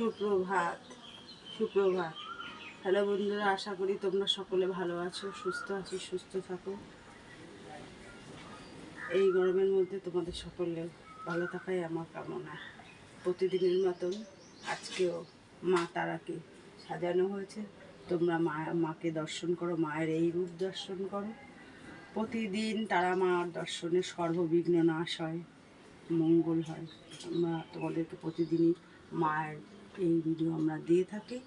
সুপ্রভাত সুপ্রভাত। হ্যালো বন্ধুরা, আশা করি তোমরা সকলে ভালো আছো, সুস্থ আছো, সুস্থ থাকো। এই গরমের মধ্যে তোমাদের সকলে ভালো থাকাই আমার কামনা। প্রতিদিনের মতন আজকেও মা তারাকে সাজানো হয়েছে। তোমরা মাকে দর্শন করো, মায়ের এই রূপ দর্শন করো। প্রতিদিন তারা মার দর্শনে সর্ববিঘ্ন নাশ হয়, মঙ্গল হয়। আমরা তোমাদেরকে প্রতিদিনই মায়ের এই ভিডিও আমরা দিয়ে থাকি।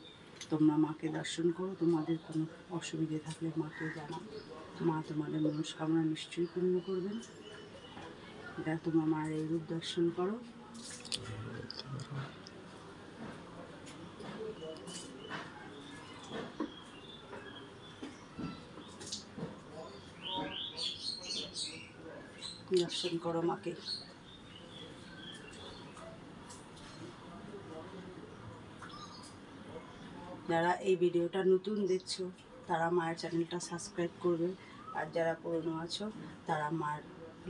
তোমরা মাকে দর্শন করো, তোমাদের কোনো অসুবিধে থাকলে মাকে জানাও। মা তোমাদের মনস্কামনা নিশ্চয়ই পূর্ণ করবেন। এটা তোমরা মায়ের এই রূপ দর্শন করো। দর্শন করো মাকে। যারা এই ভিডিওটা নতুন দেখছো তারা মায়ের চ্যানেলটা সাবস্ক্রাইব করবে, আর যারা পুরনো আছো তারা মায়ের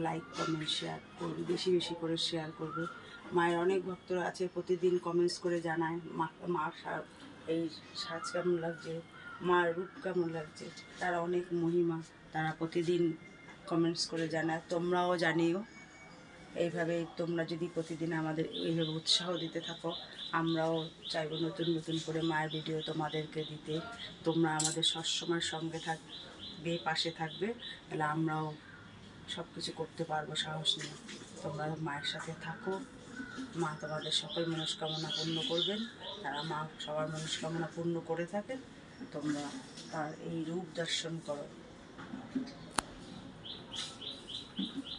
লাইক কমেন্ট শেয়ার করবে, বেশি বেশি করে শেয়ার করবে। মায়ের অনেক ভক্তরা আছে, প্রতিদিন কমেন্টস করে জানায় মার এই সাজ কেমন লাগছে, মার রূপ কেমন লাগছে। তারা অনেক মহিমা, তারা প্রতিদিন কমেন্টস করে জানায়। তোমরাও জানিও। এইভাবে তোমরা যদি প্রতিদিন আমাদের এইভাবে উৎসাহ দিতে থাকো, আমরাও চাইবো নতুন নতুন করে মায়ের ভিডিও তোমাদেরকে দিতে। তোমরা আমাদের সবসময় সঙ্গে থাকবে, পাশে থাকবে, তাহলে আমরাও সব কিছু করতে পারবো সাহস নিয়ে। তোমরা মায়ের সাথে থাকো, মা তোমাদের সকল মনস্কামনা পূর্ণ করবেন। তারা মা সবার মনস্কামনা পূর্ণ করে থাকেন। তোমরা তার এই রূপ দর্শন করো।